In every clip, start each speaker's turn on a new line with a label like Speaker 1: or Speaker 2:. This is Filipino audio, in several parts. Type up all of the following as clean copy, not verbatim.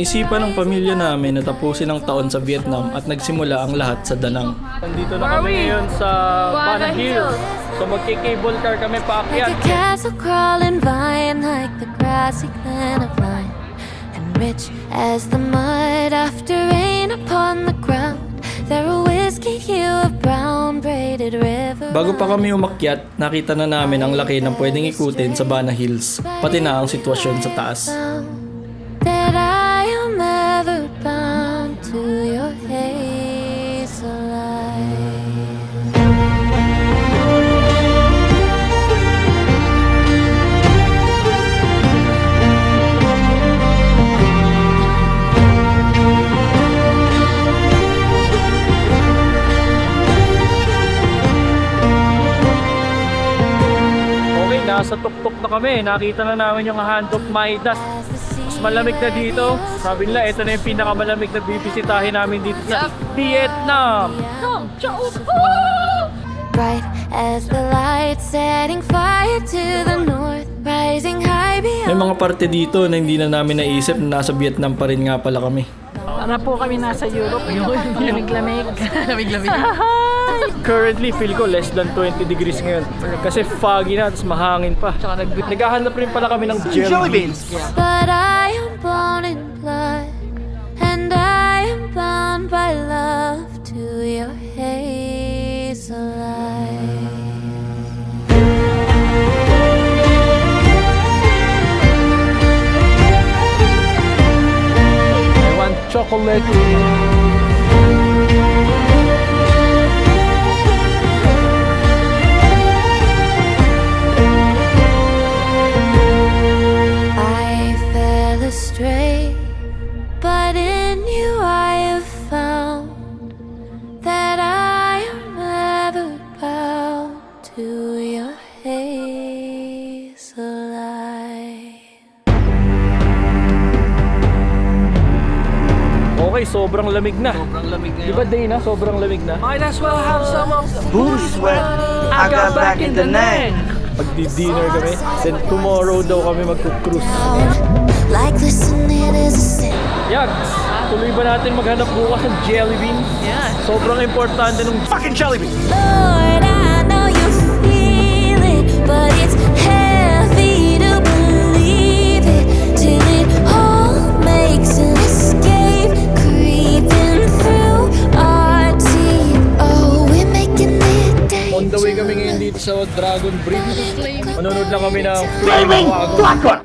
Speaker 1: Naisipan ng pamilya namin na tapusin ang taon sa Vietnam at nagsimula ang lahat sa Danang. Nandito na kami ngayon sa Bana Hills. So magki-cable car kami paakyat.
Speaker 2: Like a castle crawling vine, like the grassy glen of line, and rich as the mud after rain upon the ground. There a whiskey hue of brown braided river.
Speaker 1: Bago pa kami umakyat, nakita na namin ang laki ng pwedeng ikutin sa Bana Hills, pati na ang sitwasyon sa taas.
Speaker 2: That I am ever bound to your hazel light.
Speaker 1: Okay, nasa tuktok na kami. Nakita na namin yung Hand of Midas. Malamig na dito. Sabi nila, ito na yung pinakamalamig na bibisitahin namin dito sa Vietnam.
Speaker 2: Bright as the light setting fire to the north, rising high
Speaker 1: May
Speaker 2: beyond.
Speaker 1: mga parte dito na hindi na namin naisip na nasa Vietnam pa rin nga pala kami.
Speaker 3: Para po kami nasa Europe. Lamig-lamig. Lamig-lamig.
Speaker 1: Currently, feel ko less than 20 degrees ngayon. Kasi foggy na, tapos mahangin pa. Naghahanap rin pala kami ng jelly beans.
Speaker 2: But I am born in blood, and I am bound by love to your hazel light.
Speaker 1: I want chocolate.
Speaker 2: I fell astray, but in you I have found that I am ever bound to your hazel light.
Speaker 1: Okay, sobrang lamig na.
Speaker 3: Sobrang lamig
Speaker 1: Di ba, Dana? Sobrang lamig na.
Speaker 3: Might as well have some of the
Speaker 4: Booty sweat, I got back in the neck.
Speaker 1: Magdi-dinner kami. Then tomorrow daw kami mag-cruise.
Speaker 2: Like listening is a sin.
Speaker 1: Yags, tuloy ba natin maghanap bukas ng jelly beans?
Speaker 3: Yeah.
Speaker 1: Sobrang importante nung
Speaker 4: Fucking jelly bean.
Speaker 2: Lord, I know you feel it, but it's heavy to believe it till it all makes an escape, creeping through our teeth. Oh, we're making it
Speaker 1: on the way kami ngayon dito sa Dragon Bridge. Manonood lang kami ng Flaming Dragon.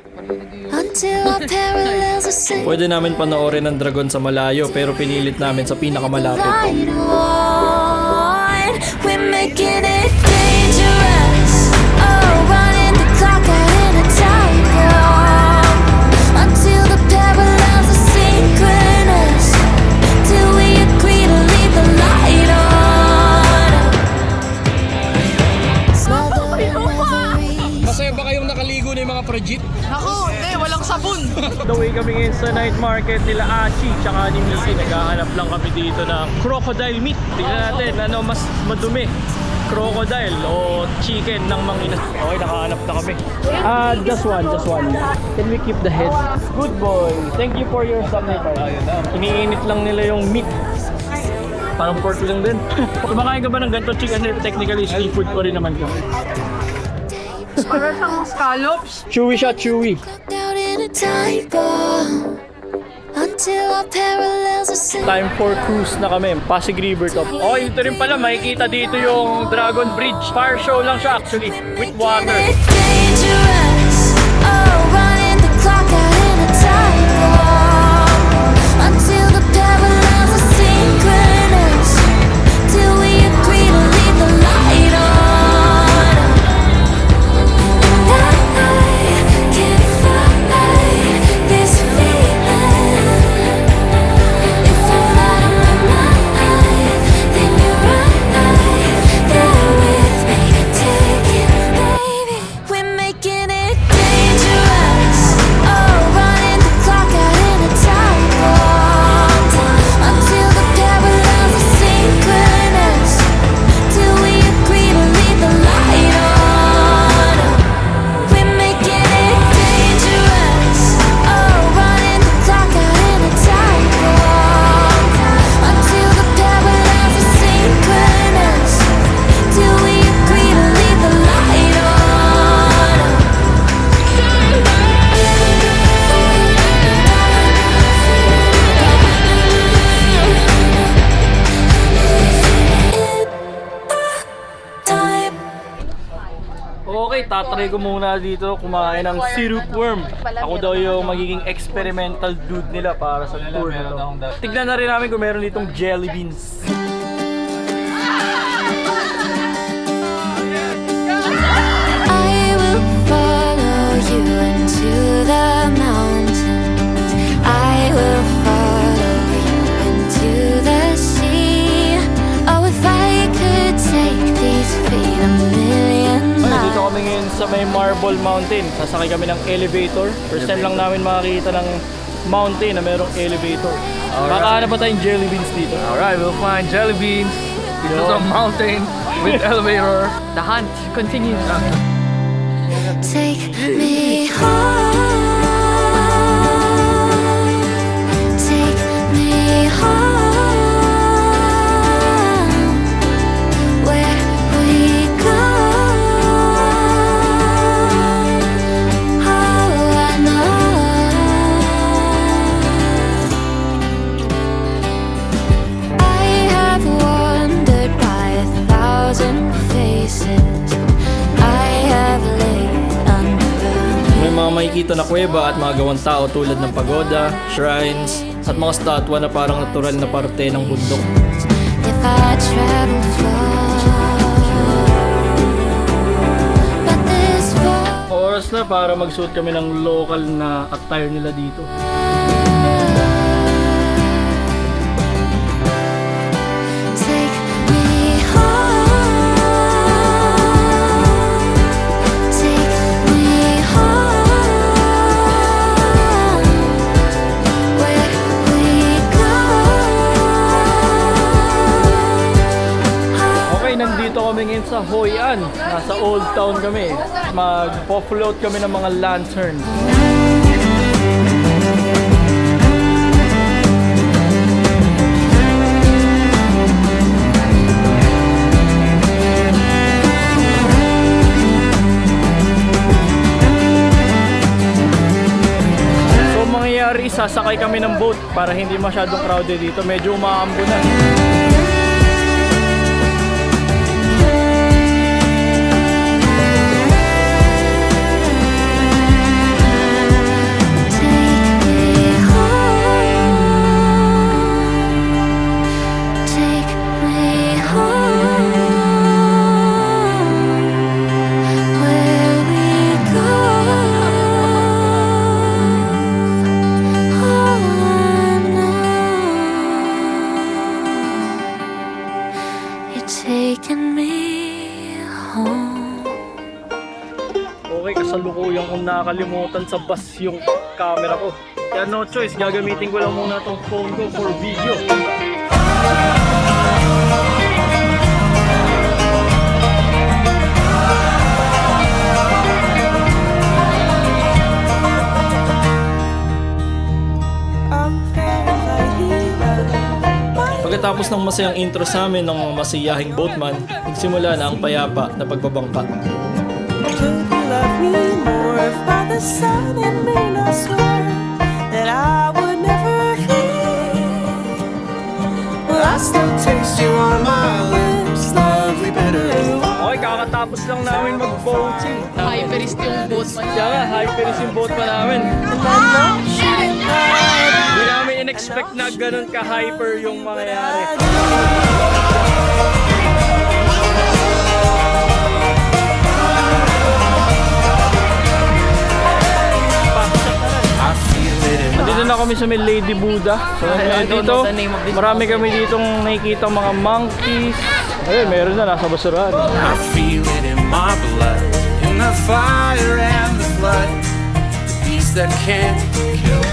Speaker 2: until our parallels are set.
Speaker 1: Pwede namin panoorin ang dragon sa malayo pero pinilit namin sa pinakamalapit.
Speaker 2: Light on, we're making it dangerous. Oh, running the clock out in a time bomb until the parallels are synchronous. Till we agree to leave the light on. Smothering memories.
Speaker 1: Masaya ba kayong nakaligo na yung mga projit?
Speaker 3: Ako, hindi, walang sabon.
Speaker 1: The way kami ngayon sa night market nila Achi tsaka ni Missy. Naghahanap lang kami dito ng crocodile meat. Tingnan natin ano mas madumi. Crocodile o chicken ng manginas. Okay, nakahanap na kami. Just one. Can we keep the head? Good boy. Thank you for your sacrifice. Iniinit lang nila yung meat. Parang pork lang din. Kumakain ka ba ng ganito chicken? Technically, seafood ko rin naman to.
Speaker 3: Para siyang scallops.
Speaker 1: Chewy siya, chewy.
Speaker 2: Clocked out in a time bomb until our parallels are synchronous.
Speaker 1: Time for cruise na kami, Pasig River Top. Oh, ito rin pala, makikita dito yung Dragon Bridge. Fire show lang siya actually, with water.
Speaker 2: Dangerous. Oh, running the clock out in a time bomb until the parallels are synchronous. Till we agree to leave the light on. And I can't fight this feeling. If I'm out of my mind, then you're right there with me. Take it, baby. We're making it.
Speaker 1: tatry ko muna dito kumain ng syrup worm. Ako daw yung magiging experimental dude nila para sa tour na to. Tignan na rin namin kung meron ditong jelly beans.
Speaker 2: I will follow you into the mountains. I will follow you into the sea. Oh, if I could take these feet a million
Speaker 1: Ay, dito
Speaker 2: miles.
Speaker 1: kami ngayon sa may Marble Mountain. Sasakay kami ng elevator. First time lang namin makakita ng mountain na merong elevator. Makahanap ba tayong jelly beans dito?
Speaker 5: Alright, we'll find jelly beans. Dito sa mountain with elevator.
Speaker 3: The hunt continues.
Speaker 2: Take me home. Take me home. Where we go. Oh, I know. I have wandered by 1,000 faces. I have laid under.
Speaker 1: May mga makikita na kuweba at mga gawang tao tulad ng pagoda, shrines, at mga statwa na parang natural na parte ng bundok.
Speaker 2: If I travel far, but this far.
Speaker 1: Oras na para magsuot kami ng local na attire nila dito.
Speaker 2: Take me home. Take me home. Where we go.
Speaker 1: Okay, nandito kami ngayon sa Hoi An. Nasa Old Town kami. Mag-float kami ng mga lanterns. So mangyayari, sasakay kami ng boat para hindi masyadong crowded dito. Medyo umaambo na.
Speaker 2: Take me home. Take me home. Where we go. Oh, I know. You're taking me home.
Speaker 1: Okay, kasalukuyang kung nakakalimutan sa bus yung camera ko. Kaya no choice, gagamitin ko lang muna tong phone ko for video. Pagkatapos ng masayang intro sa amin ng mga masiyahing boatman, nagsimula na ang payapa na pagbabangka.
Speaker 6: Could you love me more if by the sun and moon I swear that I would never leave? Well, I still taste you on my lips, love we better.
Speaker 1: Okay, kakatapos lang namin mag-boating.
Speaker 3: Hyperist yung boatman.
Speaker 1: Kaya nga, hyperist yung boatman namin. Hindi namin in-expect na ganun ka-hyper yung mangyayari. Dito na kami sa may Lady Buddha. So, dito, marami kami ditong nakikita mga monkeys. Ayun, meron na nasa basurahan.
Speaker 7: I feel it in my blood, in the fire and the flood, the beast that can't kill.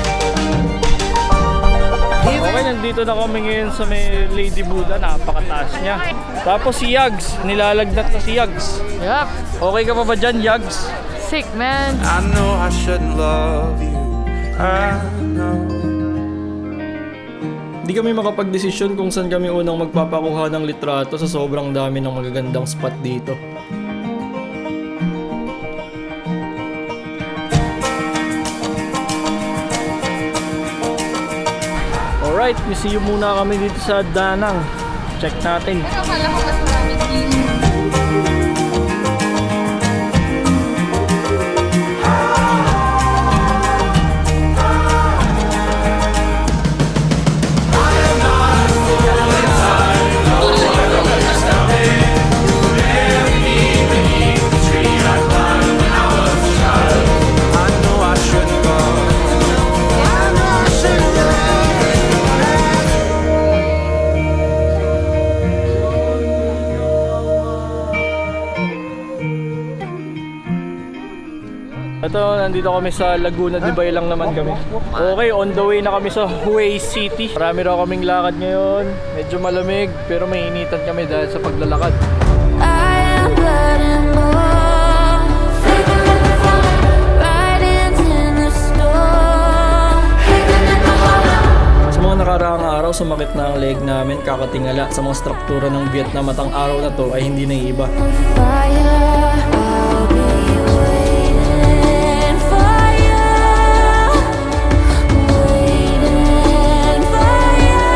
Speaker 1: Okay, nandito na kami ngayon sa may Lady Buddha. Napakataas niya. Tapos si Yags, nilalagnat na si Yags.
Speaker 3: Yup.
Speaker 1: Okay ka pa ba dyan, Yags?
Speaker 3: Sick, man.
Speaker 7: I know I shouldn't love you, I know.
Speaker 1: Di kami makapag-desisyon kung saan kami unang magpapakuha ng litrato sa sobrang dami ng magagandang spot dito. Alright, misiyo muna kami dito sa Danang. Check natin. nandito kami sa Laguna, Dibay lang naman kami. Okay, on the way na kami sa Hue City. Marami raw kaming lakad ngayon. Medyo malamig, pero may initan kami dahil sa paglalakad.
Speaker 2: I am blood and more. Writings in the storm.
Speaker 1: Sa mga nakaraang araw, sumakit na ang leg namin, kakatingala sa mga struktura ng Vietnam at ang araw na to ay hindi naiiba.
Speaker 2: Fire, I'll be waiting for you. Waiting for you.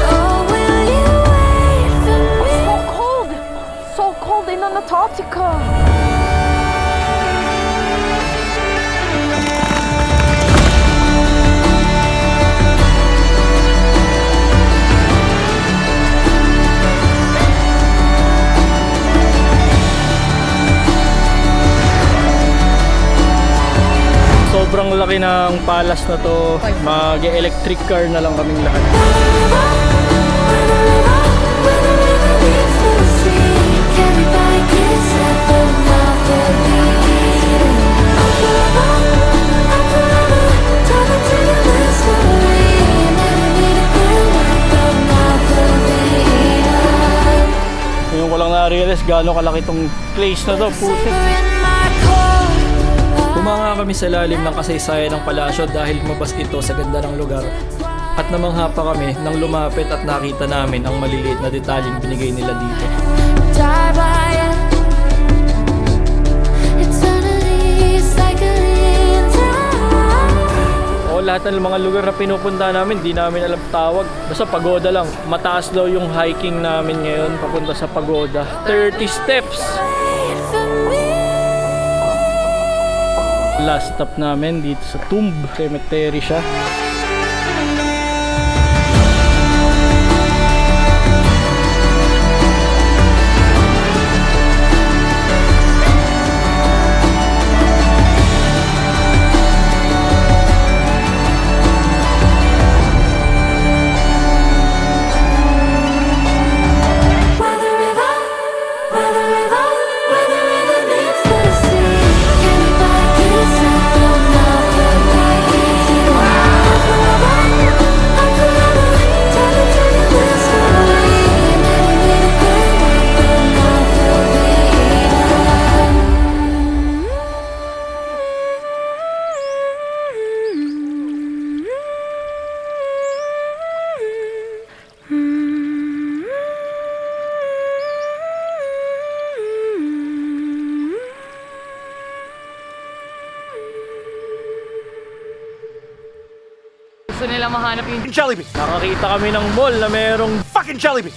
Speaker 2: Oh, will you wait for me?
Speaker 3: So cold in Antarctica.
Speaker 1: Sobrang laki ng palas na to. Mag-electric car na lang kaming lahat. Ngayon ko lang na-realize gaano kalaki tong place na to. Putik. Tumanga kami sa lalim ng kasaysayan ng palasyo dahil lumabas ito sa ganda ng lugar. At namangha pa kami nang lumapit at nakita namin ang maliliit na detalyeng binigay nila dito. O lahat ng mga lugar na pinupunta namin, di namin alam tawag. Basta pagoda lang. Mataas daw yung hiking namin ngayon papunta sa pagoda. 30 steps! Last stop namin dito sa Tomb Cemetery siya.
Speaker 3: Gusto nila mahanap yung
Speaker 4: Jollibee.
Speaker 1: Nakakita kami ng mall na merong
Speaker 4: Fucking Jollibee.